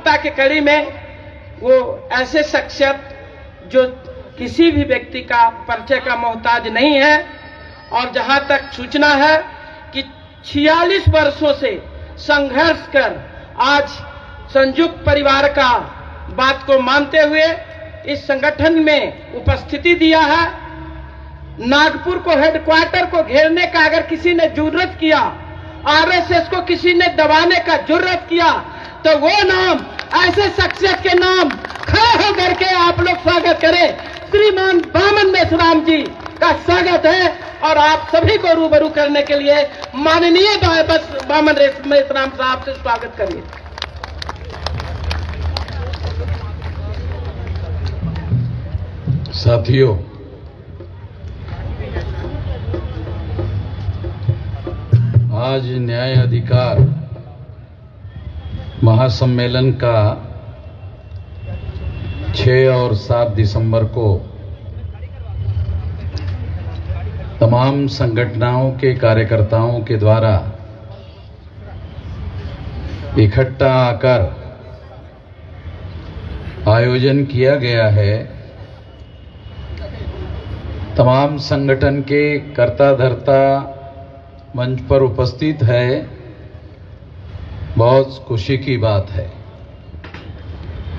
सप्ताह की कड़ी में वो ऐसे शख्सियत जो किसी भी व्यक्ति का परिचय का मोहताज नहीं है, और जहां तक सूचना है कि 46 वर्षों से संघर्ष कर आज संयुक्त परिवार का बात को मानते हुए इस संगठन में उपस्थिति दिया है। नागपुर को हेडक्वार्टर को घेरने का अगर किसी ने जुर्रत किया, आरएसएस को किसी ने दबाने का जुर्रत किया, तो वो नाम ऐसे शख्सियत के नाम खड़े होकर के आप लोग स्वागत करें। श्रीमान बामन मेश्राम जी का स्वागत है और आप सभी को रूबरू करने के लिए माननीय बामन मेश्राम साहब से स्वागत करिए। साथियों, आज न्याय अधिकार महासम्मेलन का 6 और 7 दिसंबर को तमाम संगठनों के कार्यकर्ताओं के द्वारा इकट्ठा आकर आयोजन किया गया है। तमाम संगठन के कर्ता धर्ता मंच पर उपस्थित है। बहुत खुशी की बात है।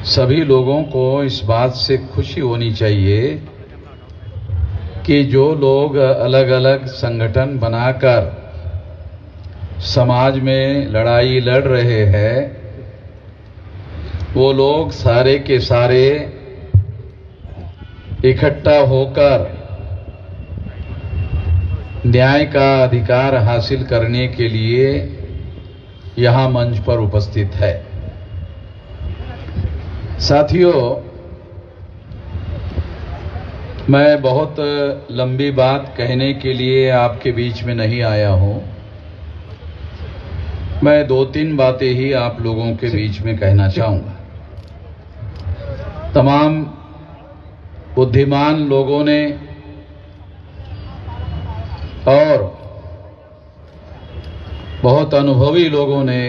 सभी लोगों को इस बात से खुशी होनी चाहिए कि जो लोग अलग अलग संगठन बनाकर समाज में लड़ाई लड़ रहे हैं, वो लोग सारे के सारे इकट्ठा होकर न्याय का अधिकार हासिल करने के लिए यहां मंच पर उपस्थित है। साथियों, मैं बहुत लंबी बात कहने के लिए आपके बीच में नहीं आया हूं। मैं 2-3 बातें ही आप लोगों के बीच में कहना चाहूंगा। तमाम बुद्धिमान लोगों ने और बहुत अनुभवी लोगों ने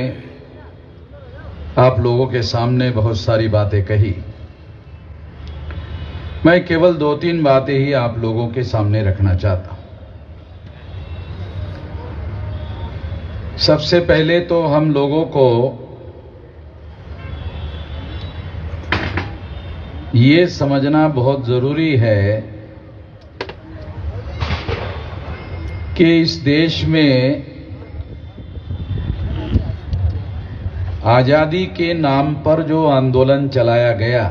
आप लोगों के सामने बहुत सारी बातें कही। मैं केवल 2-3 बातें ही आप लोगों के सामने रखना चाहता हूं। सबसे पहले तो हम लोगों को ये समझना बहुत जरूरी है कि इस देश में आजादी के नाम पर जो आंदोलन चलाया गया,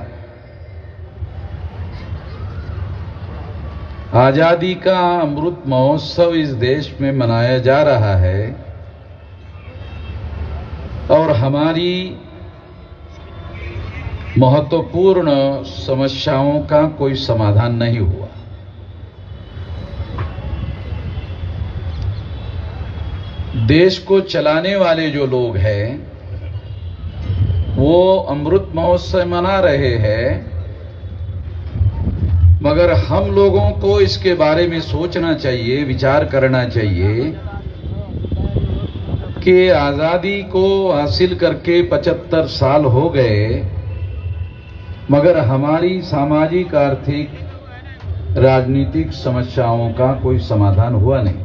आजादी का अमृत महोत्सव इस देश में मनाया जा रहा है और हमारी महत्वपूर्ण समस्याओं का कोई समाधान नहीं हुआ। देश को चलाने वाले जो लोग हैं वो अमृत महोत्सव मना रहे हैं, मगर हम लोगों को इसके बारे में सोचना चाहिए, विचार करना चाहिए कि आजादी को हासिल करके 75 साल हो गए, मगर हमारी सामाजिक, आर्थिक, राजनीतिक समस्याओं का कोई समाधान हुआ नहीं।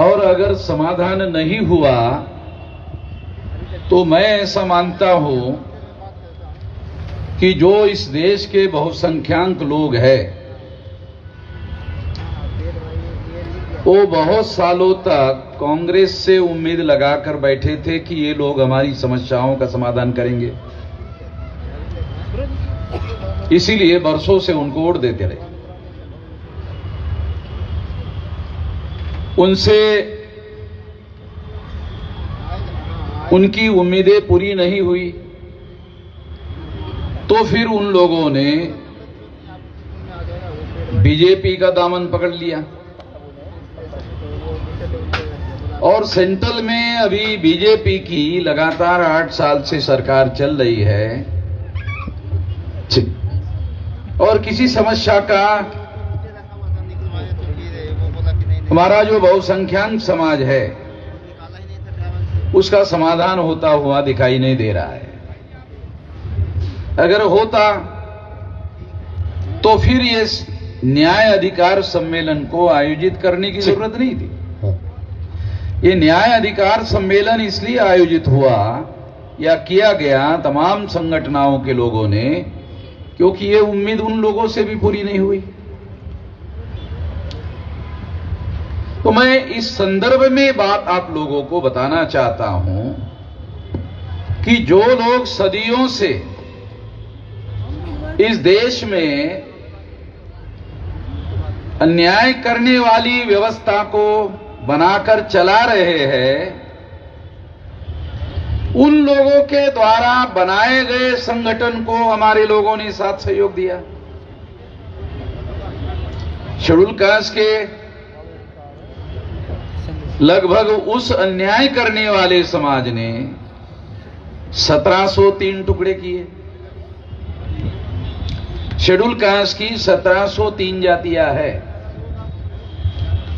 और अगर समाधान नहीं हुआ तो मैं ऐसा मानता हूं कि जो इस देश के बहुसंख्यक लोग हैं वो बहुत सालों तक कांग्रेस से उम्मीद लगाकर बैठे थे कि ये लोग हमारी समस्याओं का समाधान करेंगे, इसीलिए वर्षों से उनको वोट देते रहे। उनसे उनकी उम्मीदें पूरी नहीं हुई तो फिर उन लोगों ने बीजेपी का दामन पकड़ लिया और सेंट्रल में अभी बीजेपी की लगातार 8 साल से सरकार चल रही है और किसी समस्या का हमारा जो बहुसंख्यक समाज है उसका समाधान होता हुआ दिखाई नहीं दे रहा है। अगर होता तो फिर ये न्याय अधिकार सम्मेलन को आयोजित करने की जरूरत नहीं थी। ये न्याय अधिकार सम्मेलन इसलिए आयोजित हुआ या किया गया तमाम संगठनों के लोगों ने, क्योंकि ये उम्मीद उन लोगों से भी पूरी नहीं हुई। तो मैं इस संदर्भ में बात आप लोगों को बताना चाहता हूं कि जो लोग सदियों से इस देश में अन्याय करने वाली व्यवस्था को बनाकर चला रहे हैं, उन लोगों के द्वारा बनाए गए संगठन को हमारे लोगों ने साथ सहयोग दिया। शेड्यूल कास्ट के लगभग उस अन्याय करने वाले समाज ने 1703 टुकड़े किए। शेड्यूल कास्ट की 1703 जातियां है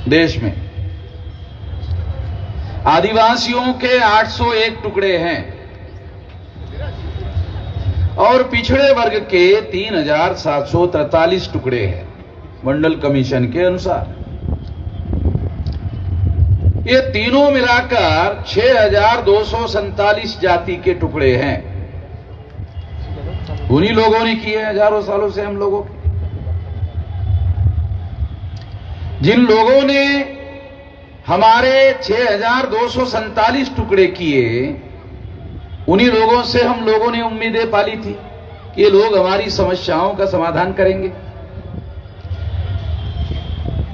देश में, आदिवासियों के 801 टुकड़े हैं और पिछड़े वर्ग के 3743 टुकड़े हैं मंडल कमीशन के अनुसार। ये तीनों मिलाकर 6247 जाति के टुकड़े हैं। उन्हीं लोगों ने किए हजारों सालों से हम लोगों के। जिन लोगों ने हमारे 6247 टुकड़े किए, उन्हीं लोगों से हम लोगों ने उम्मीदें पाली थी कि ये लोग हमारी समस्याओं का समाधान करेंगे।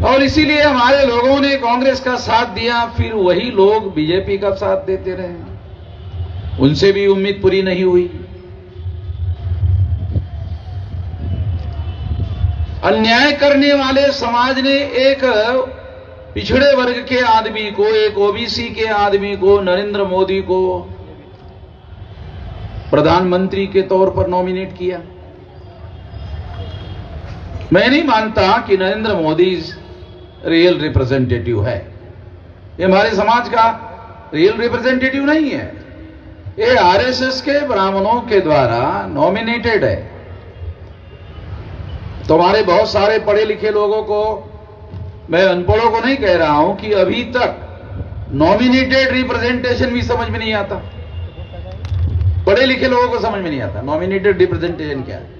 और इसीलिए हमारे लोगों ने कांग्रेस का साथ दिया, फिर वही लोग बीजेपी का साथ देते रहे। उनसे भी उम्मीद पूरी नहीं हुई। अन्याय करने वाले समाज ने एक पिछड़े वर्ग के आदमी को, एक ओबीसी के आदमी को, नरेंद्र मोदी को प्रधानमंत्री के तौर पर नॉमिनेट किया। मैं नहीं मानता कि नरेंद्र मोदी रियल रिप्रेजेंटेटिव है। ये हमारे समाज का रियल रिप्रेजेंटेटिव नहीं है। ये आरएसएस के ब्राह्मणों के द्वारा नॉमिनेटेड है। तो हमारे बहुत सारे पढ़े लिखे लोगों को, मैं अनपढ़ों को नहीं कह रहा हूं, कि अभी तक नॉमिनेटेड रिप्रेजेंटेशन भी समझ में नहीं आता। पढ़े लिखे लोगों को समझ में नहीं आता नॉमिनेटेड रिप्रेजेंटेशन क्या है।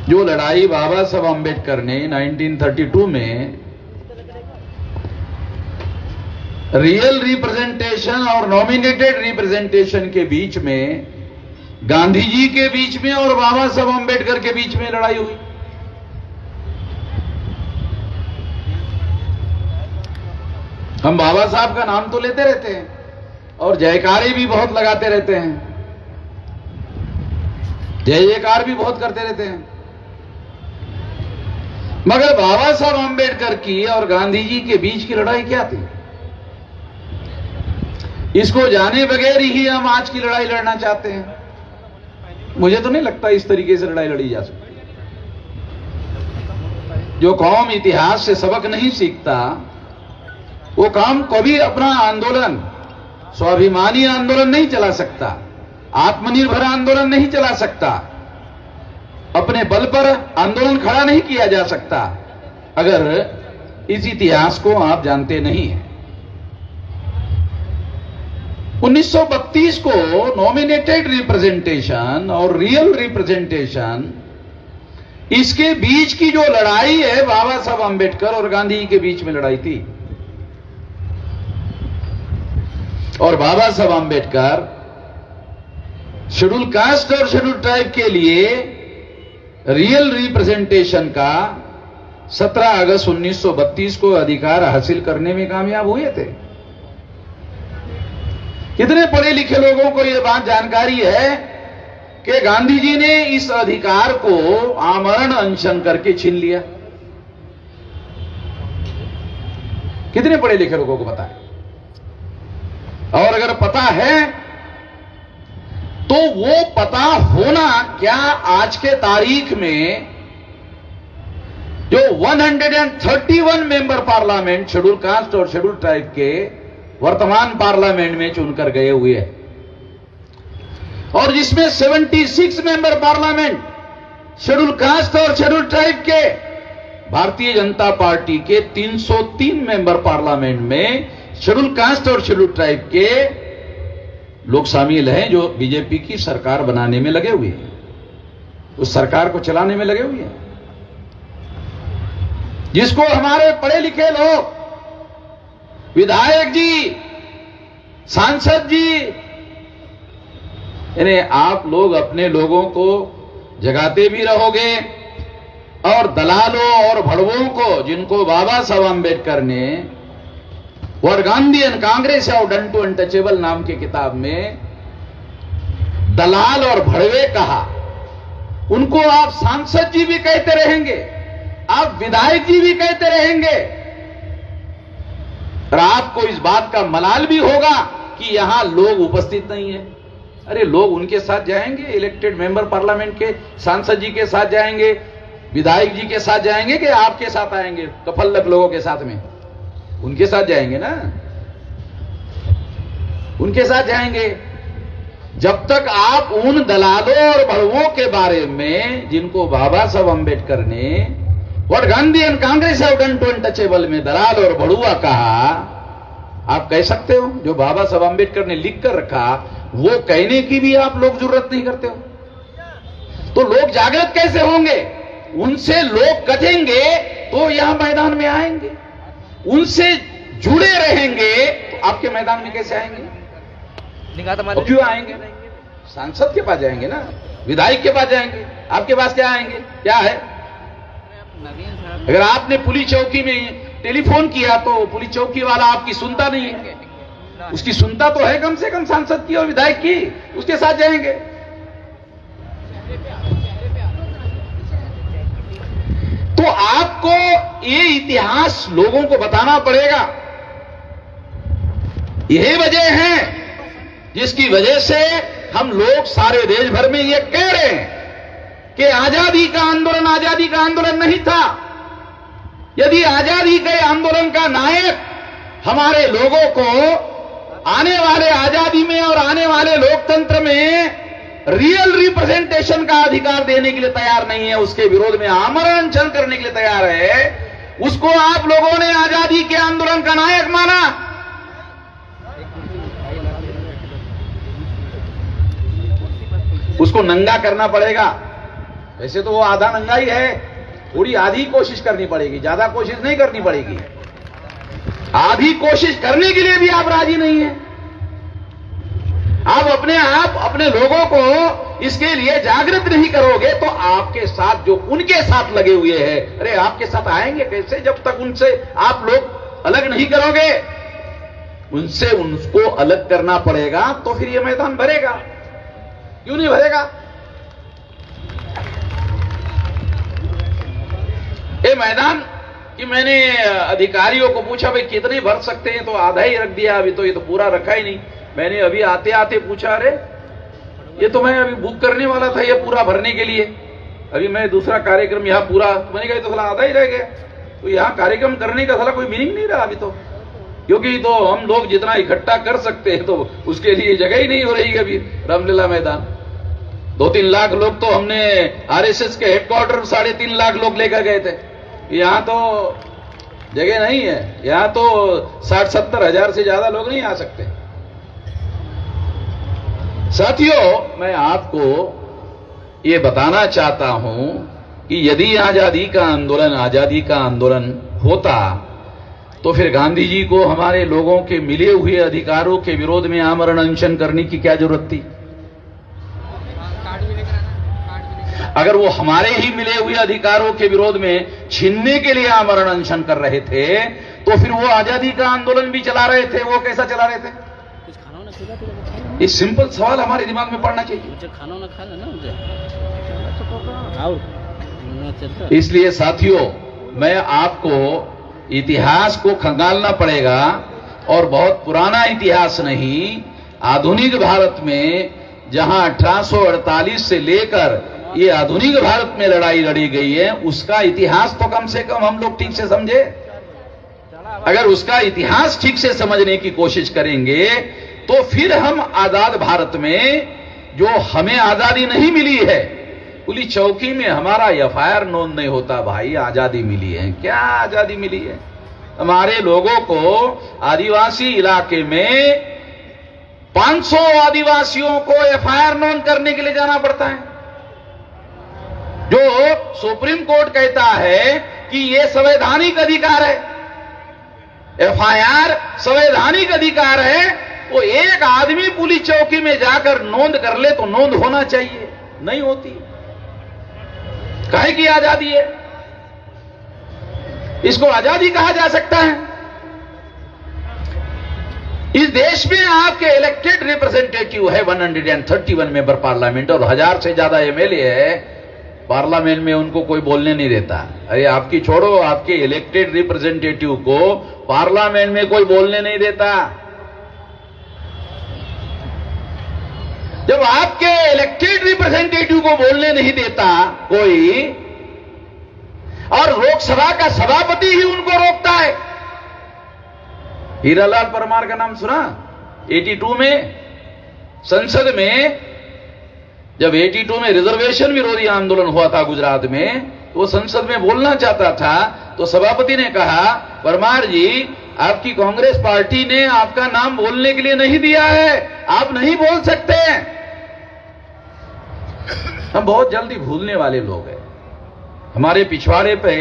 जो लड़ाई बाबा साहब अम्बेडकर ने 1932 में रियल रिप्रेजेंटेशन और नॉमिनेटेड रिप्रेजेंटेशन के बीच में, गांधी जी के बीच में और बाबा साहब अम्बेडकर के बीच में लड़ाई हुई। हम बाबा साहब का नाम तो लेते रहते हैं और जयकारे भी बहुत लगाते रहते हैं, जय जयकार भी बहुत करते रहते हैं, मगर बाबा साहब अम्बेडकर की और गांधी जी के बीच की लड़ाई क्या थी, इसको जाने बगैर ही हम आज की लड़ाई लड़ना चाहते हैं। मुझे तो नहीं लगता इस तरीके से लड़ाई लड़ी जा सकती। जो कौम इतिहास से सबक नहीं सीखता, वो काम कभी अपना आंदोलन, स्वाभिमानी आंदोलन नहीं चला सकता, आत्मनिर्भर आंदोलन नहीं चला सकता, अपने बल पर आंदोलन खड़ा नहीं किया जा सकता, अगर इस इतिहास को आप जानते नहीं हैं। 1932 को नॉमिनेटेड रिप्रेजेंटेशन और रियल रिप्रेजेंटेशन, इसके बीच की जो लड़ाई है, बाबा साहब अम्बेडकर और गांधी जी के बीच में लड़ाई थी। और बाबा साहब अम्बेडकर शेड्यूल कास्ट और शेड्यूल ट्राइब के लिए रियल रिप्रेजेंटेशन का 17 अगस्त 1932 को अधिकार हासिल करने में कामयाब हुए थे। कितने पढ़े लिखे लोगों को यह बात जानकारी है कि गांधी जी ने इस अधिकार को आमरण अनशन करके छीन लिया? कितने पढ़े लिखे लोगों को पता है? और अगर पता है तो वो पता होना क्या आज के तारीख में जो 131 मेंबर पार्लियामेंट शेड्यूल कास्ट और शेड्यूल ट्राइब के वर्तमान पार्लियामेंट में चुनकर गए हुए हैं, और जिसमें 76 मेंबर पार्लियामेंट शेड्यूल कास्ट और शेड्यूल ट्राइब के, भारतीय जनता पार्टी के 303 मेंबर पार्लियामेंट में शेड्यूल कास्ट और शेड्यूल ट्राइब के लोग शामिल हैं, जो बीजेपी की सरकार बनाने में लगे हुए हैं, उस सरकार को चलाने में लगे हुए हैं, जिसको हमारे पढ़े लिखे लोग, विधायक जी, सांसद जी, यानी आप लोग अपने लोगों को जगाते भी रहोगे, और दलालों और भड़वों को, जिनको बाबा साहब आंबेडकर ने और गांधी एंड कांग्रेस और डन टू अनटचेबल नाम की किताब में दलाल और भड़वे कहा, उनको आप सांसद जी भी कहते रहेंगे, आप विधायक जी भी कहते रहेंगे, और आपको इस बात का मलाल भी होगा कि यहां लोग उपस्थित नहीं है। अरे लोग उनके साथ जाएंगे, इलेक्टेड मेंबर पार्लियामेंट के सांसद जी के साथ जाएंगे, विधायक जी के साथ जाएंगे, कि आपके साथ आएंगे, कफल्लक लोगों के साथ में? उनके साथ जाएंगे ना, उनके साथ जाएंगे। जब तक आप उन दलालों और भड़वों के बारे में, जिनको बाबा साहब आंबेडकर ने what Gandhi and Congress have done to untouchable में दलाल और भड़ुआ कहा, आप कह सकते हो? जो बाबा साहब आंबेडकर ने लिख कर रखा, वो कहने की भी आप लोग जरूरत नहीं करते हो। तो लोग जागृत कैसे होंगे? उनसे लोग कटेंगे तो यहां मैदान में आएंगे, उनसे जुड़े रहेंगे तो आपके मैदान में कैसे आएंगे? तो क्यों आएंगे? सांसद के पास जाएंगे ना, विधायक के पास जाएंगे, आपके पास क्या आएंगे? क्या है? अगर आपने पुलिस चौकी में टेलीफोन किया तो पुलिस चौकी वाला आपकी सुनता नहीं है, उसकी सुनता तो है कम से कम सांसद की और विधायक की, उसके साथ जाएंगे। तो आपको ये इतिहास लोगों को बताना पड़ेगा। यही वजह है जिसकी वजह से हम लोग सारे देश भर में ये कह रहे हैं कि आजादी का आंदोलन नहीं था। यदि आजादी के आंदोलन का नायक हमारे लोगों को आने वाले आजादी में और आने वाले लोकतंत्र में रियल रिप्रेजेंटेशन का अधिकार देने के लिए तैयार नहीं है, उसके विरोध में आमरण अनशन करने के लिए तैयार है, उसको आप लोगों ने आजादी के आंदोलन का नायक माना। उसको नंगा करना पड़ेगा। वैसे तो वो आधा नंगा ही है, थोड़ी आधी कोशिश करनी पड़ेगी, ज्यादा कोशिश नहीं करनी पड़ेगी। आधी कोशिश करने के लिए भी आप राजी नहीं है। आप अपने लोगों को इसके लिए जागृत नहीं करोगे तो आपके साथ जो उनके साथ लगे हुए हैं, अरे आपके साथ आएंगे कैसे जब तक उनसे आप लोग अलग नहीं करोगे? उनसे उनको अलग करना पड़ेगा तो फिर ये मैदान भरेगा। क्यों नहीं भरेगा? ये मैदान कि मैंने अधिकारियों को पूछा भाई कितने भर सकते हैं, तो आधा ही रख दिया, अभी तो ये तो पूरा रखा ही नहीं। मैंने अभी आते आते पूछा, अरे ये तो मैं अभी बुक करने वाला था ये पूरा भरने के लिए, अभी मैं दूसरा कार्यक्रम यहाँ पूरा, तो मैंने कहा तो साला आधा ही रह गया। तो यहाँ कार्यक्रम करने का साला कोई मीनिंग नहीं रहा अभी तो, क्योंकि तो हम लोग जितना इकट्ठा कर सकते हैं तो उसके लिए जगह ही नहीं हो रही अभी रामलीला मैदान। 2-3 लाख लोग तो हमने आरएसएस के हेडक्वार्टर 3.5 लाख लोग लेकर गए थे। यहां तो जगह नहीं है, यहां तो 60-70 हजार से ज्यादा लोग नहीं आ सकते। साथियों, मैं आपको ये बताना चाहता हूं कि यदि आजादी का आंदोलन होता तो फिर गांधी जी को हमारे लोगों के मिले हुए अधिकारों के विरोध में आमरण अनशन करने की क्या जरूरत थी? अगर वो हमारे ही मिले हुए अधिकारों के विरोध में छीनने के लिए आमरण अनशन कर रहे थे तो फिर वो आजादी का आंदोलन भी चला रहे थे, वो कैसा चला रहे थे? ये सिंपल सवाल हमारे दिमाग में पड़ना चाहिए। इसलिए साथियों, मैं आपको इतिहास को खंगालना पड़ेगा, और बहुत पुराना इतिहास नहीं, आधुनिक भारत में जहां 1848 से लेकर ये आधुनिक भारत में लड़ाई लड़ी गई है, उसका इतिहास तो कम से कम हम लोग ठीक से समझे। अगर उसका इतिहास ठीक से समझने की कोशिश करेंगे तो फिर हम आजाद भारत में, जो हमें आजादी नहीं मिली है, पुलिस चौकी में हमारा एफआईआर नोंद नहीं होता, भाई आजादी मिली है, क्या आजादी मिली है? हमारे लोगों को आदिवासी इलाके में 500 आदिवासियों को एफआईआर नोंद करने के लिए जाना पड़ता है, जो सुप्रीम कोर्ट कहता है कि यह संवैधानिक अधिकार है, एफआईआर संवैधानिक अधिकार है। वो एक आदमी पुलिस चौकी में जाकर नोंद कर ले तो नोंद होना चाहिए, नहीं होती। काहे की आजादी है? इसको आजादी कहा जा सकता है? इस देश में आपके इलेक्टेड रिप्रेजेंटेटिव है 131 मेंबर पार्लियामेंट और 1000 से ज्यादा एमएलए है पार्लियामेंट में, उनको कोई बोलने नहीं देता। अरे आपकी छोड़ो, आपके इलेक्टेड रिप्रेजेंटेटिव को पार्लियामेंट में कोई बोलने नहीं देता। जब आपके इलेक्टेड रिप्रेजेंटेटिव को बोलने नहीं देता कोई, और लोकसभा का सभापति ही उनको रोकता है। हीरालाल परमार का नाम सुना? 82 में संसद में, जब 82 में रिजर्वेशन विरोधी आंदोलन हुआ था गुजरात में, तो वो संसद में बोलना चाहता था, तो सभापति ने कहा, परमार जी आपकी कांग्रेस पार्टी ने आपका नाम बोलने के लिए नहीं दिया है, आप नहीं बोल सकते। हम बहुत जल्दी भूलने वाले लोग हैं, हमारे पिछवाड़े पे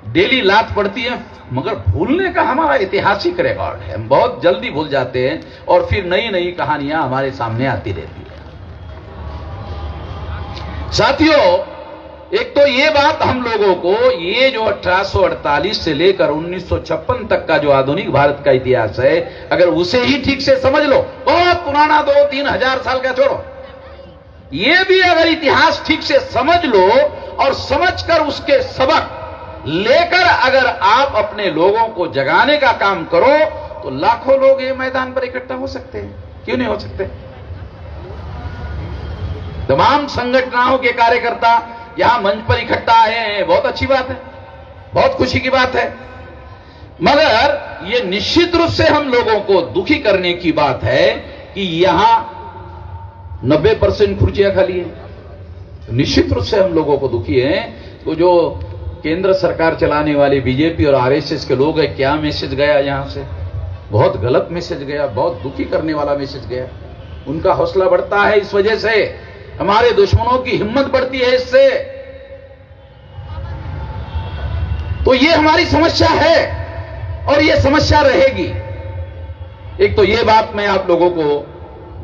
डेली लात पड़ती है, मगर भूलने का हमारा ऐतिहासिक रिकॉर्ड है। हम बहुत जल्दी भूल जाते हैं और फिर नई नई कहानियां हमारे सामने आती रहती है। साथियों, एक तो ये बात हम लोगों को, ये जो 1848 से लेकर 1956 तक का जो आधुनिक भारत का इतिहास है, अगर उसे ही ठीक से समझ लो, बहुत पुराना 2-3 हजार साल का छोड़ो, ये भी अगर इतिहास ठीक से समझ लो और समझकर उसके सबक लेकर अगर आप अपने लोगों को जगाने का काम करो, तो लाखों लोग ये मैदान पर इकट्ठा हो सकते हैं। क्यों नहीं हो सकते? तमाम संगठनों के कार्यकर्ता यहां मंच पर इकट्ठा आए हैं, बहुत अच्छी बात है, बहुत खुशी की बात है, मगर यह निश्चित रूप से हम लोगों को दुखी करने की बात है कि यहां 90% कुर्सियां खाली हैं। निश्चित रूप से हम लोगों को दुखी हैं। तो जो केंद्र सरकार चलाने वाले बीजेपी और आरएसएस के लोग हैं, क्या मैसेज गया यहां से? बहुत गलत मैसेज गया, बहुत दुखी करने वाला मैसेज गया। उनका हौसला बढ़ता है इस वजह से, हमारे दुश्मनों की हिम्मत बढ़ती है इससे। तो ये हमारी समस्या है और ये समस्या रहेगी। एक तो ये बात मैं आप लोगों को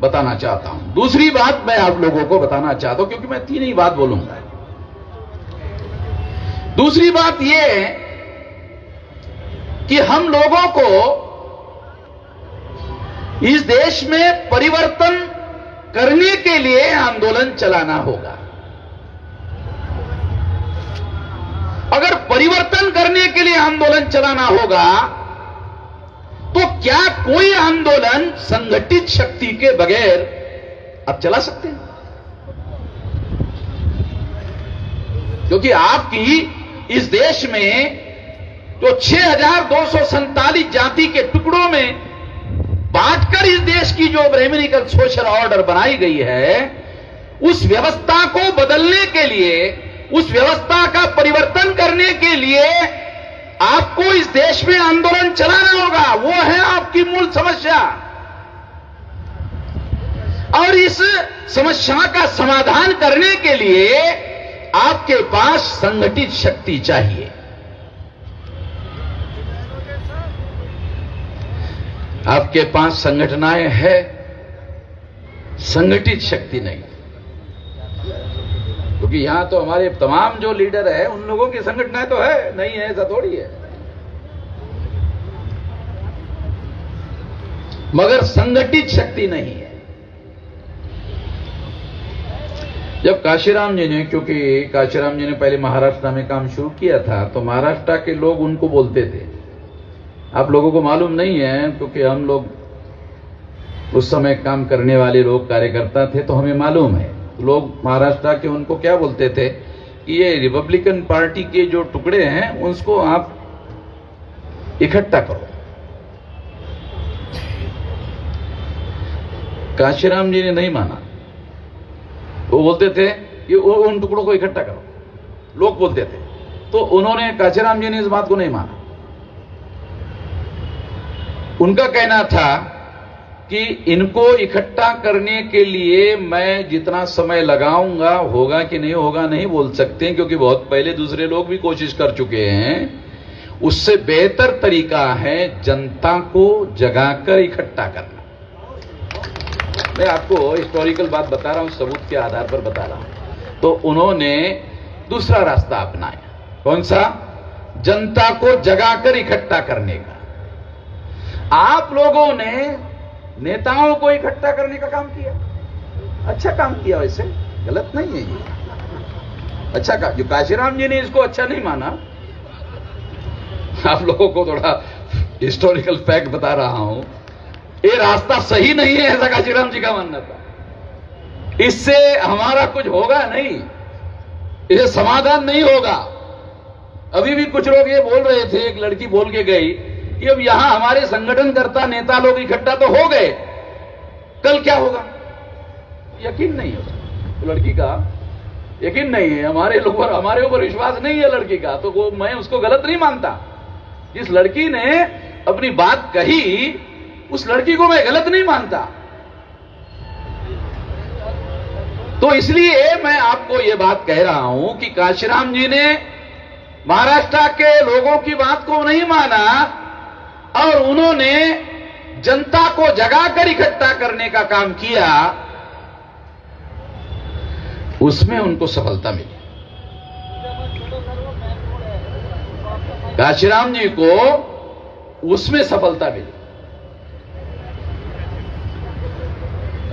बताना चाहता हूं। दूसरी बात मैं आप लोगों को बताना चाहता हूं, क्योंकि मैं तीन ही बात बोलूंगा। दूसरी बात यह कि हम लोगों को इस देश में परिवर्तन करने के लिए आंदोलन चलाना होगा। अगर परिवर्तन करने के लिए आंदोलन चलाना होगा, तो क्या कोई आंदोलन संगठित शक्ति के बगैर आप चला सकते हैं? क्योंकि आपकी इस देश में जो 6247 जाति के टुकड़ों में बांटकर इस देश की जो ब्राह्मणिकल सोशल ऑर्डर बनाई गई है, उस व्यवस्था को बदलने के लिए, उस व्यवस्था का परिवर्तन करने के लिए आपको इस देश में आंदोलन चलाना होगा। वो है आपकी मूल समस्या। और इस समस्या का समाधान करने के लिए आपके पास संगठित शक्ति चाहिए। आपके पास संगठनाएं हैं, संगठित शक्ति नहीं। क्योंकि यहां तो हमारे तमाम जो लीडर है, उन लोगों की संगठनाएं तो है, नहीं है ऐसा थोड़ी है, मगर संगठित शक्ति नहीं है। जब काशीराम जी ने, क्योंकि काशीराम जी ने पहले महाराष्ट्र में काम शुरू किया था, तो महाराष्ट्र के लोग उनको बोलते थे, आप लोगों को मालूम नहीं है, क्योंकि हम लोग उस समय काम करने वाले लोग कार्यकर्ता थे, तो हमें मालूम है। लोग महाराष्ट्र के उनको क्या बोलते थे कि ये रिपब्लिकन पार्टी के जो टुकड़े हैं, उसको आप इकट्ठा करो। काशीराम जी ने नहीं माना। वो बोलते थे कि उन टुकड़ों को इकट्ठा करो, लोग बोलते थे। तो उन्होंने, काशीराम जी ने इस बात को नहीं माना। उनका कहना था कि इनको इकट्ठा करने के लिए मैं जितना समय लगाऊंगा, होगा कि नहीं होगा नहीं बोल सकते, क्योंकि बहुत पहले दूसरे लोग भी कोशिश कर चुके हैं। उससे बेहतर तरीका है जनता को जगाकर इकट्ठा करना। मैं आपको हिस्टोरिकल बात बता रहा हूं, सबूत के आधार पर बता रहा हूं। तो उन्होंने दूसरा रास्ता अपनाया। कौन सा? जनता को जगाकर इकट्ठा करने का। आप लोगों ने नेताओं को इकट्ठा करने का काम किया, अच्छा काम किया, वैसे गलत नहीं है ये, अच्छा काम। जो काशीराम जी ने इसको अच्छा नहीं माना, आप लोगों को थोड़ा हिस्टोरिकल फैक्ट बता रहा हूं, ये रास्ता सही नहीं है, ऐसा काशीराम जी का मानना था। इससे हमारा कुछ होगा नहीं, इससे समाधान नहीं होगा। अभी भी कुछ लोग ये बोल रहे थे, एक लड़की बोल के गई कि अब यहां हमारे संगठनकर्ता नेता लोग इकट्ठा तो हो गए, कल क्या होगा? यकीन नहीं है तो लड़की का, यकीन नहीं है हमारे ऊपर विश्वास नहीं है लड़की का, तो वो मैं उसको गलत नहीं मानता। जिस लड़की ने अपनी बात कही उस लड़की को मैं गलत नहीं मानता। तो इसलिए मैं आपको यह बात कह रहा हूं कि काशीराम जी ने महाराष्ट्र के लोगों की बात को नहीं माना और उन्होंने जनता को जगाकर इकट्ठा करने का काम किया, उसमें उनको सफलता मिली। काशीराम जी को उसमें सफलता मिली।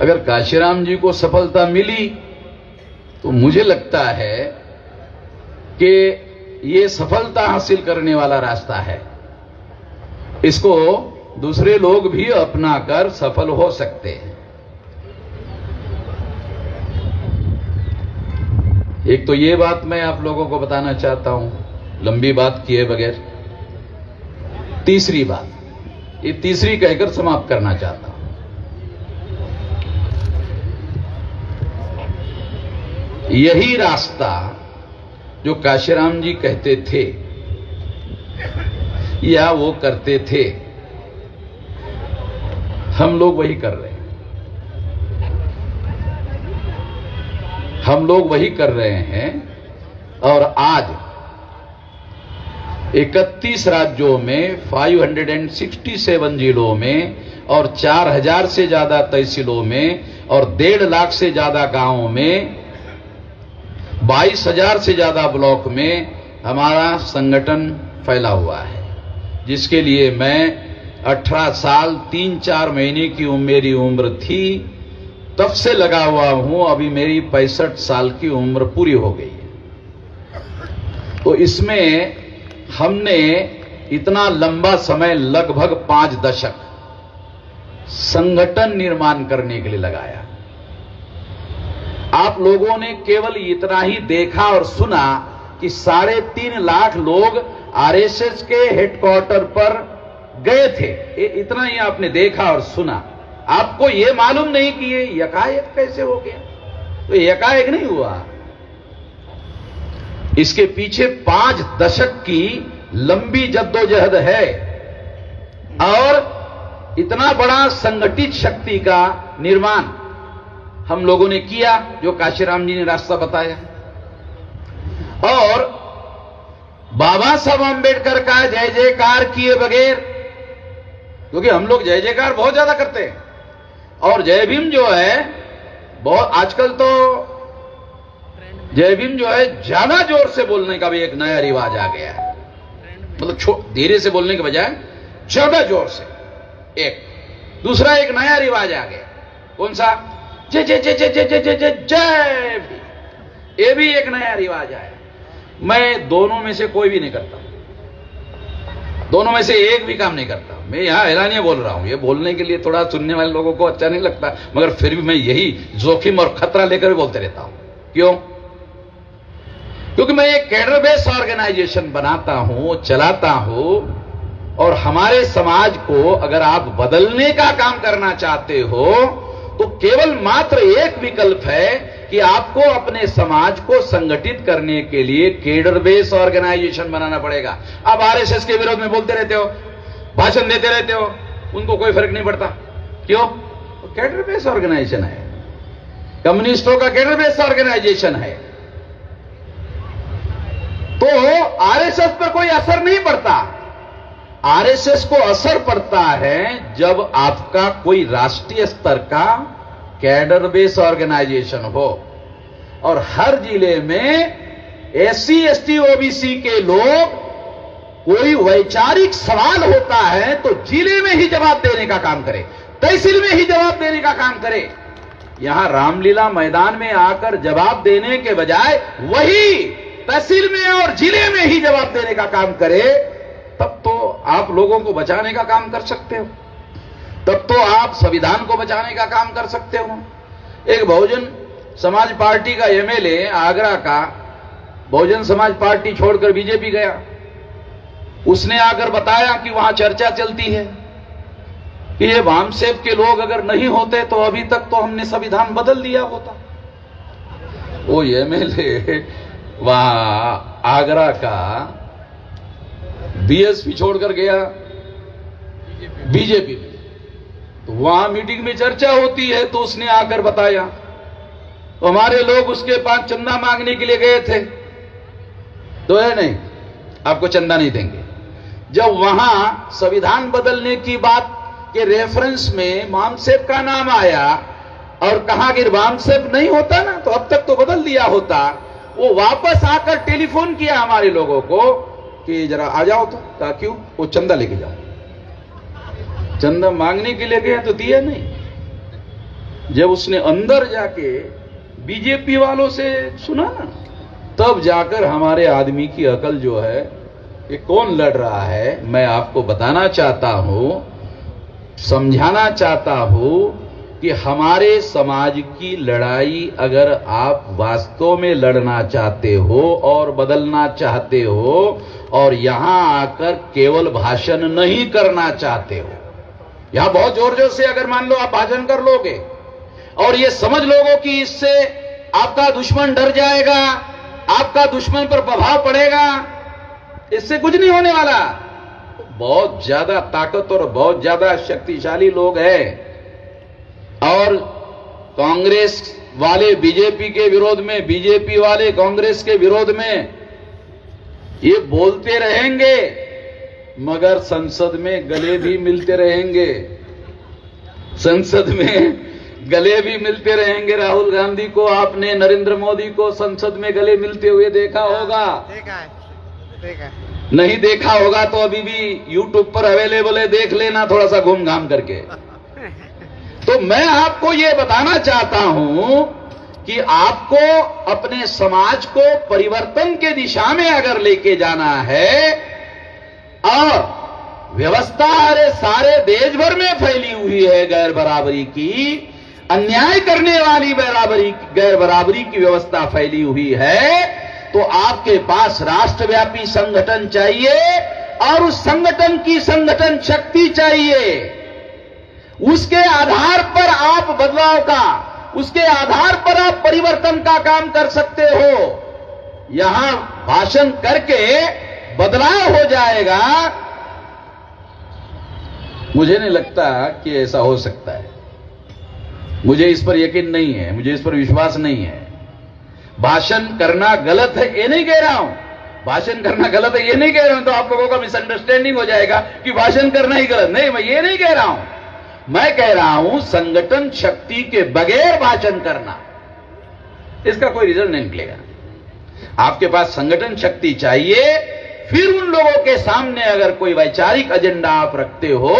अगर काशीराम जी को सफलता मिली तो मुझे लगता है कि ये सफलता हासिल करने वाला रास्ता है, इसको दूसरे लोग भी अपनाकर सफल हो सकते हैं। एक तो ये बात मैं आप लोगों को बताना चाहता हूं, लंबी बात किए बगैर। तीसरी बात, ये तीसरी कहकर समाप्त करना चाहता हूं। यही रास्ता जो काशीराम जी कहते थे या वो करते थे, हम लोग वही कर रहे हैं। हम लोग वही कर रहे हैं और आज 31 राज्यों में 567 जिलों में और 4000 से ज्यादा तहसीलों में और 1.5 लाख से ज्यादा गांवों में 22,000 से ज्यादा ब्लॉक में हमारा संगठन फैला हुआ है, जिसके लिए मैं 18 साल 3-4 महीने की मेरी उम्र थी तब से लगा हुआ हूं। अभी मेरी 65 साल की उम्र पूरी हो गई है। तो इसमें हमने इतना लंबा समय, लगभग 5 दशक संगठन निर्माण करने के लिए लगाया। आप लोगों ने केवल इतना ही देखा और सुना कि 3.5 लाख लोग आरएसएस के हेडक्वार्टर पर गए थे, इतना ही आपने देखा और सुना। आपको यह मालूम नहीं कि ये यकायक कैसे हो गया। तो यकायक नहीं हुआ, इसके पीछे 5 दशक की लंबी जद्दोजहद है और इतना बड़ा संगठित शक्ति का निर्माण हम लोगों ने किया, जो काशीराम जी ने रास्ता बताया। और बाबा साहब आंबेडकर का जय जयकार किए बगैर, क्योंकि हम लोग जय जयकार बहुत ज्यादा करते हैं और जय भीम जो है बहुत, आजकल तो जय भीम जो है ज्यादा जोर से बोलने का भी एक नया रिवाज आ गया है। मतलब धीरे से बोलने के बजाय ज्यादा जोर से। एक दूसरा एक नया रिवाज आ गया, कौन सा? जय जय जय जय जय जय जय जय जय भीम। ये भी एक नया रिवाज आया। मैं दोनों में से कोई भी नहीं करता, दोनों में से एक भी काम नहीं करता। मैं यहां ऐलानिया बोल रहा हूं, ये बोलने के लिए थोड़ा सुनने वाले लोगों को अच्छा नहीं लगता, मगर फिर भी मैं यही जोखिम और खतरा लेकर बोलते रहता हूं। क्यों? क्योंकि मैं एक कैडर बेस्ड ऑर्गेनाइजेशन बनाता हूं, चलाता हूं और हमारे समाज को अगर आप बदलने का काम करना चाहते हो तो केवल मात्र एक विकल्प है कि आपको अपने समाज को संगठित करने के लिए केडर बेस ऑर्गेनाइजेशन बनाना पड़ेगा। अब आरएसएस के विरोध में बोलते रहते हो, भाषण देते रहते हो, उनको कोई फर्क नहीं पड़ता। क्यों? तो केडर बेस ऑर्गेनाइजेशन है, कम्युनिस्टों का केडर बेस ऑर्गेनाइजेशन है, तो आरएसएस पर कोई असर नहीं पड़ता। आरएसएस को असर पड़ता है जब आपका कोई राष्ट्रीय स्तर का कैडर बेस ऑर्गेनाइजेशन हो और हर जिले में एससी एसटी ओबीसी के लोग, कोई वैचारिक सवाल होता है तो जिले में ही जवाब देने का काम करे, तहसील में ही जवाब देने का काम करे। यहां रामलीला मैदान में आकर जवाब देने के बजाय वही तहसील में और जिले में ही जवाब देने का काम करे, तब तो आप लोगों को बचाने का काम कर सकते हो, तब तो आप संविधान को बचाने का काम कर सकते हो। एक बहुजन समाज पार्टी का एमएलए आगरा का बहुजन समाज पार्टी छोड़कर बीजेपी गया, उसने आकर बताया कि वहां चर्चा चलती है कि ये वामसेव के लोग अगर नहीं होते तो अभी तक तो हमने संविधान बदल दिया होता। वो एमएलए वहां आगरा का बीएसपी छोड़कर गया बीजेपी में, तो वहां मीटिंग में चर्चा होती है तो उसने आकर बताया, तो हमारे लोग उसके पास चंदा मांगने के लिए गए थे, तो है नहीं आपको चंदा नहीं देंगे। जब वहां संविधान बदलने की बात के रेफरेंस में वामसेव का नाम आया और कहा कि वामसेव नहीं होता ना तो अब तक तो बदल दिया होता, वो वापस आकर टेलीफोन किया हमारे लोगों को कि जरा आ जाओ, तो कहा क्यों? वो चंदा लेके जाओ। चंदा मांगने के लिए गया तो दिया नहीं। जब उसने अंदर जाके बीजेपी वालों से सुना ना, तब जाकर हमारे आदमी की अकल जो है, ये कौन लड़ रहा है, मैं आपको बताना चाहता हूं, समझाना चाहता हूं कि हमारे समाज की लड़ाई अगर आप वास्तव में लड़ना चाहते हो और बदलना चाहते हो और यहां आकर केवल भाषण नहीं करना चाहते हो, यहां बहुत जोर जोर से अगर मान लो आप भाषण कर लोगे और ये समझ लोगे कि इससे आपका दुश्मन डर जाएगा, आपका दुश्मन पर प्रभाव पड़ेगा, इससे कुछ नहीं होने वाला। बहुत ज्यादा ताकत और बहुत ज्यादा शक्तिशाली लोग हैं और कांग्रेस वाले बीजेपी के विरोध में, बीजेपी वाले कांग्रेस के विरोध में ये बोलते रहेंगे, मगर संसद में गले भी मिलते रहेंगे, संसद में गले भी मिलते रहेंगे। राहुल गांधी को आपने, नरेंद्र मोदी को संसद में गले मिलते हुए देखा होगा, देखा है। नहीं देखा होगा तो अभी भी यूट्यूब पर अवेलेबल है, देख लेना थोड़ा सा घूम घाम करके। तो मैं आपको यह बताना चाहता हूं कि आपको अपने समाज को परिवर्तन के दिशा में अगर लेके जाना है और व्यवस्था अरे सारे देश भर में फैली हुई है गैर बराबरी की, अन्याय करने वाली गैर बराबरी की व्यवस्था फैली हुई है, तो आपके पास राष्ट्रव्यापी संगठन चाहिए और उस संगठन की संगठन शक्ति चाहिए। उसके आधार पर आप बदलाव का, उसके आधार पर आप परिवर्तन का काम कर सकते हो। यहां भाषण करके बदलाव हो जाएगा, मुझे नहीं लगता कि ऐसा हो सकता है। मुझे इस पर यकीन नहीं है, मुझे इस पर विश्वास नहीं है। भाषण करना गलत है ये नहीं कह रहा हूं, भाषण करना गलत है ये नहीं कह रहा हूं, तो आप लोगों का मिसअंडरस्टैंडिंग हो जाएगा कि भाषण करना ही गलत। नहीं, मैं ये नहीं कह रहा हूं, मैं कह रहा हूं संगठन शक्ति के बगैर भाषण करना, इसका कोई रिजल्ट नहीं निकलेगा। आपके पास संगठन शक्ति चाहिए, फिर उन लोगों के सामने अगर कोई वैचारिक एजेंडा आप रखते हो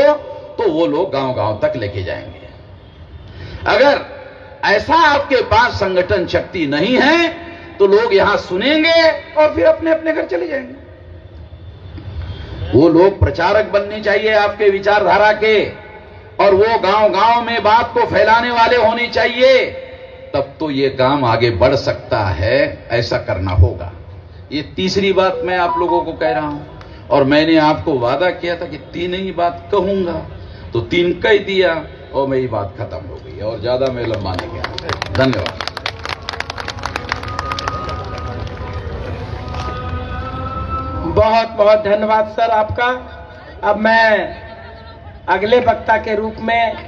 तो वो लोग गांव गांव तक लेके जाएंगे। अगर ऐसा आपके पास संगठन शक्ति नहीं है तो लोग यहां सुनेंगे और फिर अपने अपने घर चले जाएंगे। वो लोग प्रचारक बनने चाहिए आपके विचारधारा के, और वो गांव गांव में बात को फैलाने वाले होने चाहिए, तब तो ये काम आगे बढ़ सकता है। ऐसा करना होगा। ये तीसरी बात मैं आप लोगों को कह रहा हूं। और मैंने आपको वादा किया था कि 3 ही बात कहूंगा, तो 3 कह दिया और मेरी बात खत्म हो गई और ज्यादा मैं लंबा नहीं गया। धन्यवाद। बहुत बहुत धन्यवाद सर आपका। अब मैं अगले वक्ता के रूप में